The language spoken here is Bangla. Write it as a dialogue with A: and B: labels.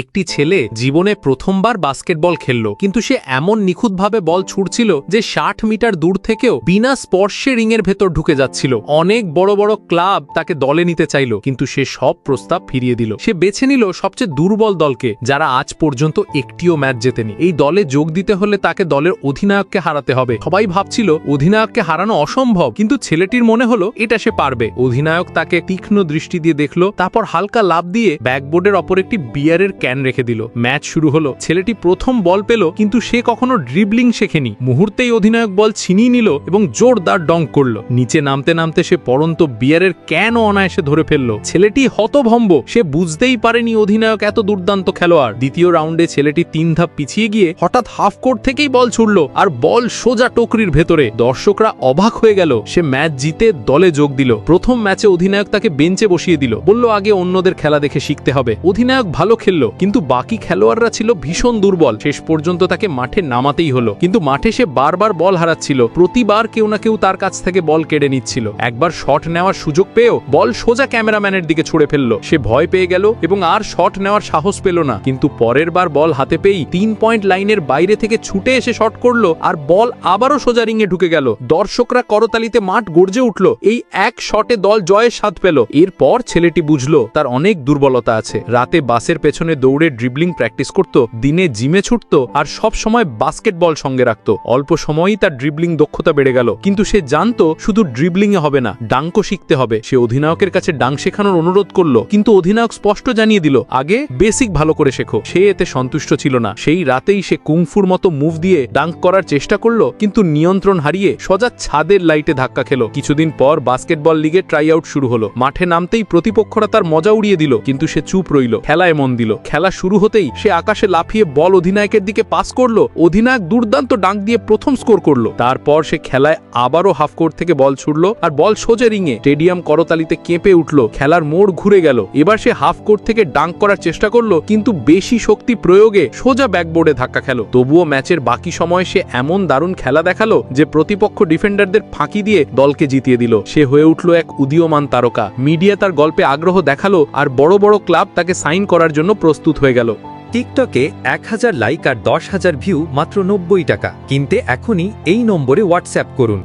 A: একটি ছেলে জীবনে প্রথমবার বাস্কেটবল খেলল, কিন্তু সে এমন নিখুঁতভাবে বল ছুড়ছিল যে ৬০ মিটার দূর থেকেও বিনা স্পর্শে রিংয়ের ভেতর ঢুকে যাচ্ছিল। অনেক বড় বড় ক্লাব তাকে দলে নিতে চাইল, কিন্তু সে সব প্রস্তাব ফিরিয়ে দিল। সে বেছে নিল সবচেয়ে দুর্বল দলকে, যারা আজ পর্যন্ত একটিও ম্যাচ জেতেনি। এই দলে যোগ দিতে হলে তাকে দলের অধিনায়ককে হারাতে হবে। সবাই ভাবছিল অধিনায়ককে হারানো অসম্ভব, কিন্তু ছেলেটির মনে হলো এটা সে পারবে। অধিনায়ক তাকে তীক্ষ্ণ দৃষ্টি দিয়ে দেখলো, তারপর হালকা লাফ দিয়ে ব্যাকবোর্ডের অপর একটি বিয়ারের ক্যান রেখে দিল। ম্যাচ শুরু হলো। ছেলেটি প্রথম বল পেল, কিন্তু সে কখনো ড্রিবলিং শেখেনি। মুহূর্তেই অধিনায়ক বল ছিনিয়ে নিল এবং জোরদার ডঙ্ক করল। নিচে নামতে নামতে সে পরন্ত বিয়ারের ক্যান অনায়াসে ধরে ফেলল। ছেলেটি হতভম্ব, সে বুঝতেই পারেনি অধিনায়ক এত দুর্দান্ত খেলোয়াড়। দ্বিতীয় রাউন্ডে ছেলেটি ৩ ধাপ পিছিয়ে গিয়ে হঠাৎ হাফ কোর্ট থেকেই বল ছুড়ল, আর বল সোজা টকরির ভেতরে। দর্শকরা অবাক হয়ে গেল। সে ম্যাচ জিতে দলে যোগ দিল। প্রথম ম্যাচে অধিনায়ক তাকে বেঞ্চে বসিয়ে দিল, বলল আগে অন্যদের খেলা দেখে শিখতে হবে। অধিনায়ক ভালো খেলল, কিন্তু বাকি খেলোয়াড়রা ছিল ভীষণ দুর্বল। শেষ পর্যন্ত তাকে মাঠে নামাতেই হলো। কিন্তু মাঠে সে বারবার বল হারাচ্ছিল। প্রতিবার কেউ না কেউ তার কাছ থেকে বল কেড়ে নিচ্ছিল। একবার শট নেওয়ার সুযোগ পেয়েও বল সোজা ক্যামেরাম্যানের দিকে ছুড়ে ফেলল। সে ভয় পেয়ে গেল এবং আর শট নেওয়ার সাহস পেল না। কিন্তু পরের বার বল হাতে পেয়েই ৩ পয়েন্ট লাইনের বাইরে থেকে ছুটে এসে শট করলো, আর বল আবারও সোজা রিংয়ে ঢুকে গেল। দর্শকরা করতালিতে মাঠ গর্জে উঠল। এই এক শটে দল জয়ের স্বাদ পেল। এরপর ছেলেটি বুঝলো তার অনেক দুর্বলতা আছে। রাতে বাসের পেছনে দৌড়ে ড্রিবলিং প্র্যাকটিস করত, দিনে জিমে ছুটত, আর সব সময় বাস্কেটবল সঙ্গে রাখত। অল্প সময়ই তার ড্রিবলিং দক্ষতা বেড়ে গেল। কিন্তু সে জানতো শুধু ড্রিবলিং এ হবে না, ডাঙ্কও শিখতে হবে। সে অধিনায়কের কাছে ডাঙ্ক শেখানোর অনুরোধ করলো, কিন্তু অধিনায়ক স্পষ্ট জানিয়ে দিল আগে বেসিক ভালো করে শেখো। সে এতে সন্তুষ্ট ছিল না। সেই রাতেই সে কুংফুর মতো মুভ দিয়ে ডাঙ্ক করার চেষ্টা করলো, কিন্তু নিয়ন্ত্রণ হারিয়ে সোজা ছাদের লাইটে ধাক্কা খেল। কিছুদিন পর বাস্কেটবল লিগে ট্রাই আউট শুরু হলো। মাঠে নামতেই প্রতিপক্ষরা তার মজা উড়িয়ে দিল, কিন্তু সে চুপ রইল। খেলায় মন দিল। খেলা শুরু হতেই সে আকাশে লাফিয়ে বল অধিনায়কের দিকে পাস করলো। অধিনায়ক দুর্দান্ত ডাঙ্ক দিয়ে প্রথম স্কোর করলো। তারপর সে খেলায় আবারও হাফ কোর্ট থেকে বল ছুড়লো, আর বল সোজা রিংয়ে। স্টেডিয়াম করতালিতে কেঁপে উঠল। খেলার মোড় ঘুরে গেল। এবার সে হাফ কোর্ট থেকে ডাঙ্ক করার চেষ্টা করলো, কিন্তু বেশি শক্তি প্রয়োগে সোজা ব্যাকবোর্ডে ধাক্কা খেল। তবুও ম্যাচের বাকি সময় সে এমন দারুণ খেলা দেখালো যে প্রতিপক্ষ ডিফেন্ডারদের ফাঁকি দিয়ে দলকে জিতিয়ে দিল। সে হয়ে উঠল এক উদীয়মান তারকা। মিডিয়া তার গল্পে আগ্রহ দেখালো, আর বড় বড় ক্লাব তাকে সাইন করার জন্য প্রস্তুত হয়ে গেল।
B: টিকটকে ১০০০ লাইক আর ১০,০০০ ভিউ মাত্র ৯০ টাকা। কিনতে এখনই এই নম্বরে হোয়াটসঅ্যাপ করুন।